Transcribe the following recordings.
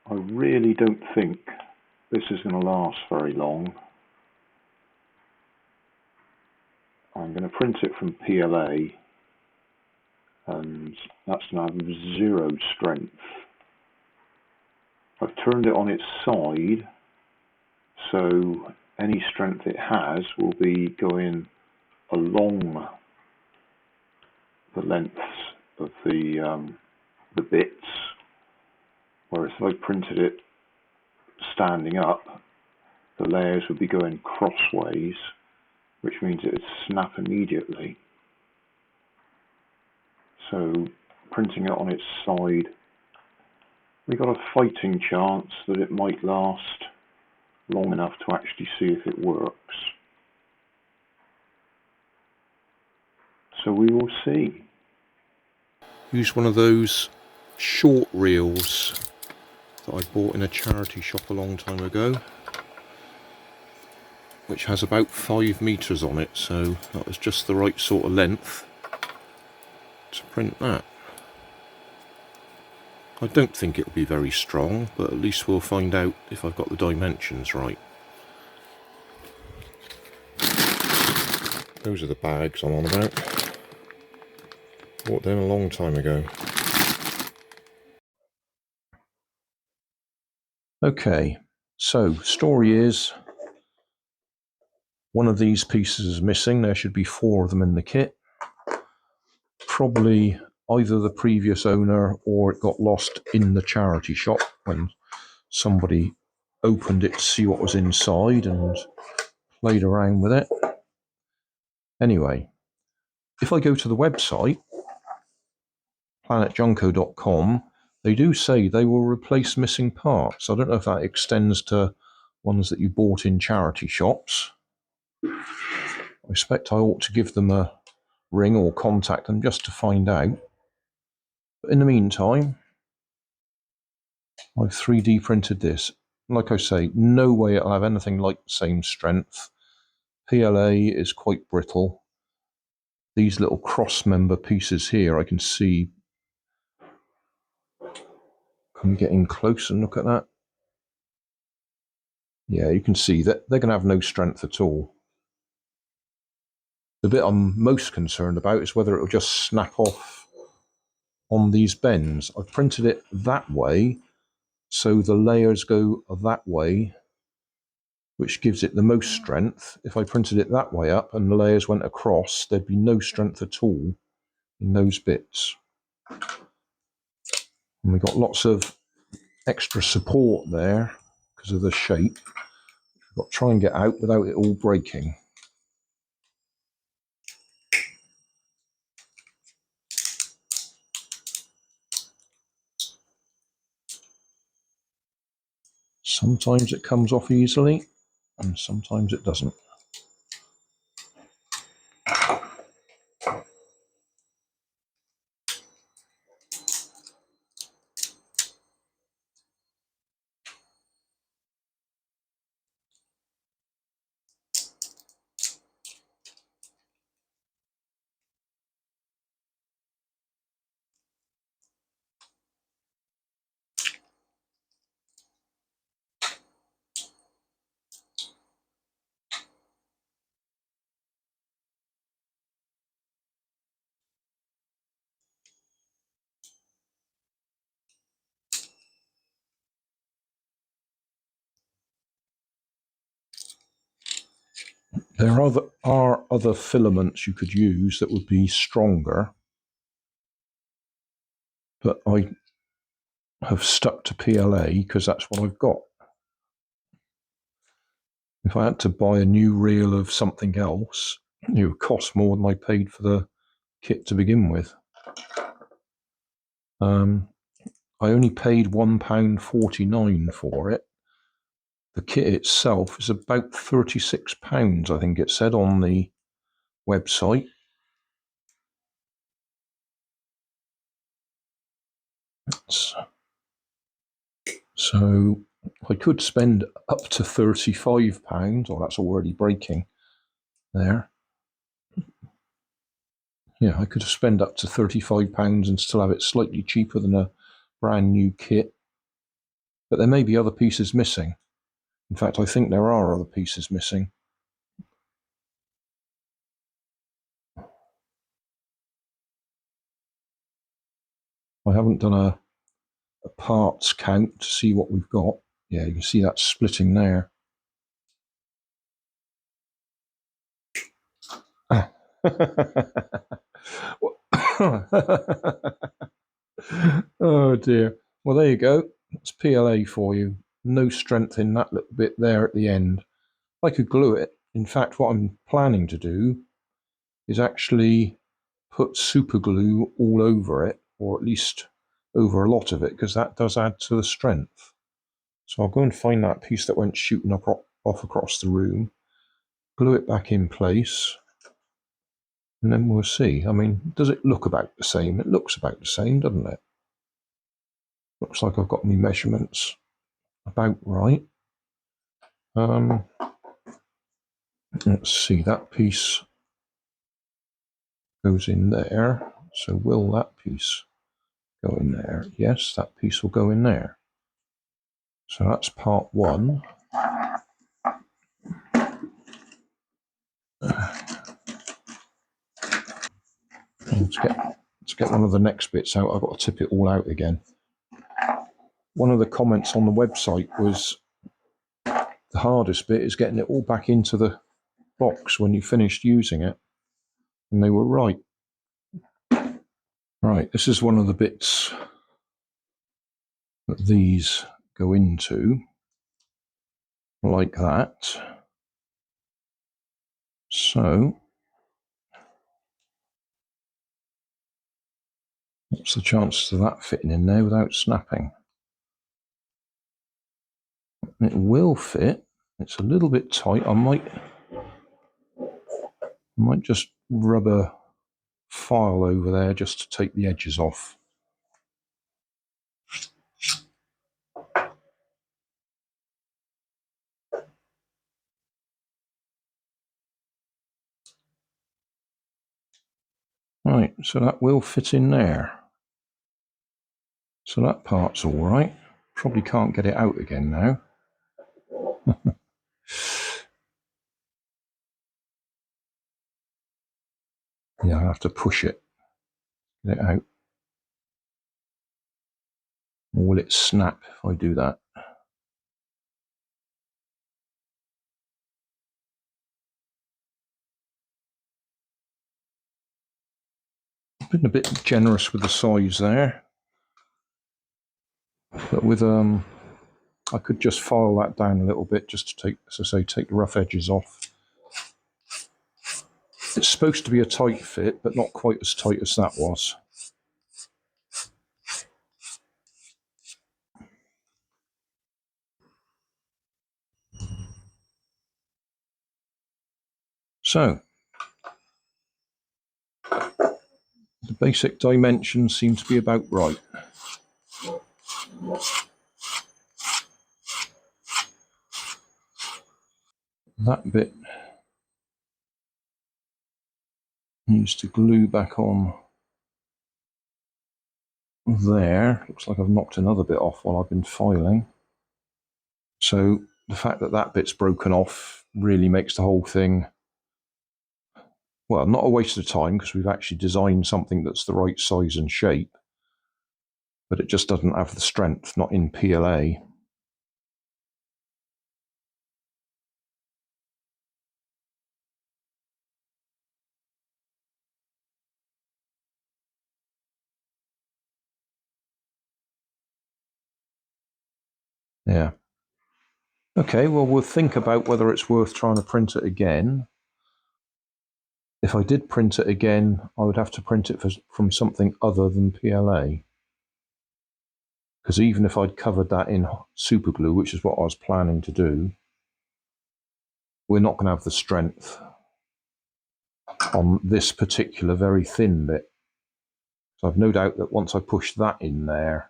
I really don't think this is going to last very long. I'm going to print it from PLA, and that's going to have 0 strength. I've turned it on its side, so any strength it has will be going along the lengths of the bits, whereas if I printed it standing up, the layers would be going crossways, which means it would snap immediately. So printing it on its side, we've got a fighting chance that it might last long enough to actually see if it works. So we will see. Use one of those short reels that I bought in a charity shop a long time ago, which has about 5 meters on it, so that was just the right sort of length to print that. I don't think it'll be very strong, but at least we'll find out if I've got the dimensions right. Those are the bags I'm on about. Bought them a long time ago. Okay, so story is one of these pieces is missing. There should be 4 of them in the kit. Probably either the previous owner or it got lost in the charity shop when somebody opened it to see what was inside and played around with it. Anyway, if I go to the website, planetjunko.com, they do say they will replace missing parts. I don't know if that extends to ones that you bought in charity shops. I expect I ought to give them a ring or contact them just to find out. But in the meantime, I've 3D printed this. Like I say, no way it'll have anything like the same strength. PLA is quite brittle. These little cross-member pieces here, I can see. Can we get in close and look at that? Yeah, you can see that they're going to have no strength at all. The bit I'm most concerned about is whether it'll just snap off on these bends. I've printed it that way, so the layers go that way, which gives it the most strength. If I printed it that way up and the layers went across, there'd be no strength at all in those bits. And we've got lots of extra support there because of the shape. We've got to try and get out without it all breaking. Sometimes it comes off easily, and sometimes it doesn't. There are other filaments you could use that would be stronger, but I have stuck to PLA because that's what I've got. If I had to buy a new reel of something else, it would cost more than I paid for the kit to begin with. I only paid £1.49 for it. The kit itself is about £36, I think it said on the website. So I could spend up to £35, or that's already breaking there. Yeah, I could spend up to £35 and still have it slightly cheaper than a brand new kit. But there may be other pieces missing. In fact, I think there are other pieces missing. I haven't done a parts count to see what we've got. Yeah, you can see that splitting there. Oh dear. Well, there you go. It's PLA for you. No strength in that little bit there at the end. I could glue it. In fact, what I'm planning to do is actually put super glue all over it, or at least over a lot of it, because that does add to the strength. So I'll go and find that piece that went shooting up off across the room, glue it back in place, and then we'll see. I mean, does it look about the same? It looks about the same, doesn't it? Looks like I've got my measurements about right. Let's see, that piece goes in there. So will that piece go in there? Yes, that piece will go in there. So that's part one. Let's get one of the next bits out. I've got to tip it all out again. One of the comments on the website was the hardest bit is getting it all back into the box when you finished using it. And they were right. Right, this is one of the bits that these go into, like that. So, what's the chances of that fitting in there without snapping? It will fit. It's a little bit tight. I might just rub a file over there just to take the edges off. Right, so that will fit in there. So that part's all right. Probably can't get it out again now. Yeah, I'll have to push it, get it out. Or will it snap if I do that? I've been a bit generous with the size there. But with I could just file that down a little bit just to take, as I say, take the rough edges off. It's supposed to be a tight fit, but not quite as tight as that was. So, the basic dimensions seem to be about right. That bit needs to glue back on there. Looks like I've knocked another bit off while I've been filing. So the fact that that bit's broken off really makes the whole thing, well, not a waste of time because we've actually designed something that's the right size and shape, but it just doesn't have the strength, not in PLA. Yeah. Okay, well, we'll think about whether it's worth trying to print it again. If I did print it again, I would have to print it from something other than PLA. Because even if I'd covered that in super glue, which is what I was planning to do, we're not going to have the strength on this particular very thin bit. So I've no doubt that once I push that in there,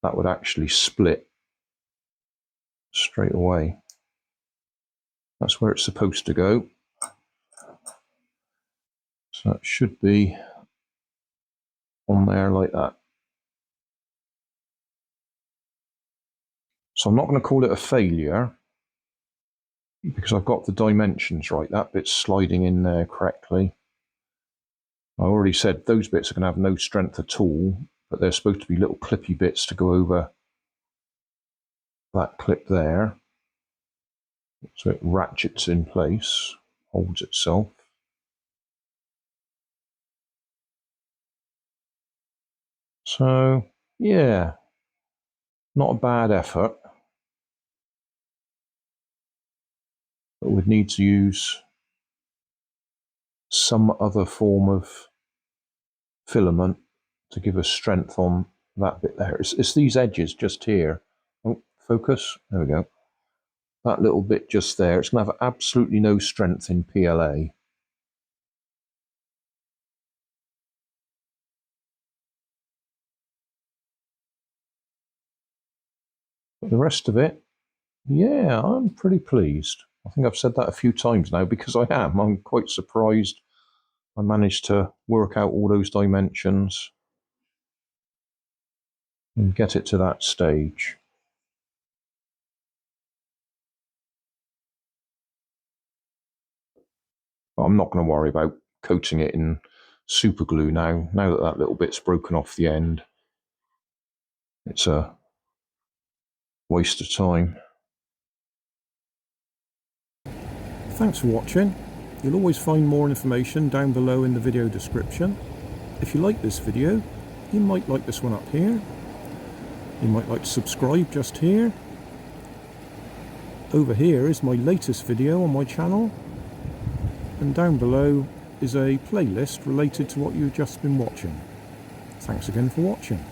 that would actually split straight away. That's where it's supposed to go. So it should be on there like that. So I'm not going to call it a failure because I've got the dimensions right. That bit's sliding in there correctly. I already said those bits are going to have no strength at all, but they're supposed to be little clippy bits to go over that clip there. So it ratchets in place, holds itself. So, yeah, not a bad effort. But we'd need to use some other form of filament to give us strength on that bit there. It's these edges just here. Oh, focus. There we go. That little bit just there. It's going to have absolutely no strength in PLA. But the rest of it, yeah, I'm pretty pleased. I think I've said that a few times now because I am. I'm quite surprised I managed to work out all those dimensions and get it to that stage. But I'm not going to worry about coating it in super glue now that that little bit's broken off the end. It's a waste of time. Thanks for watching. You'll always find more information down below in the video description. If you like this video, you might like this one up here. You might like to subscribe just here. Over here is my latest video on my channel. And down below is a playlist related to what you've just been watching. Thanks again for watching.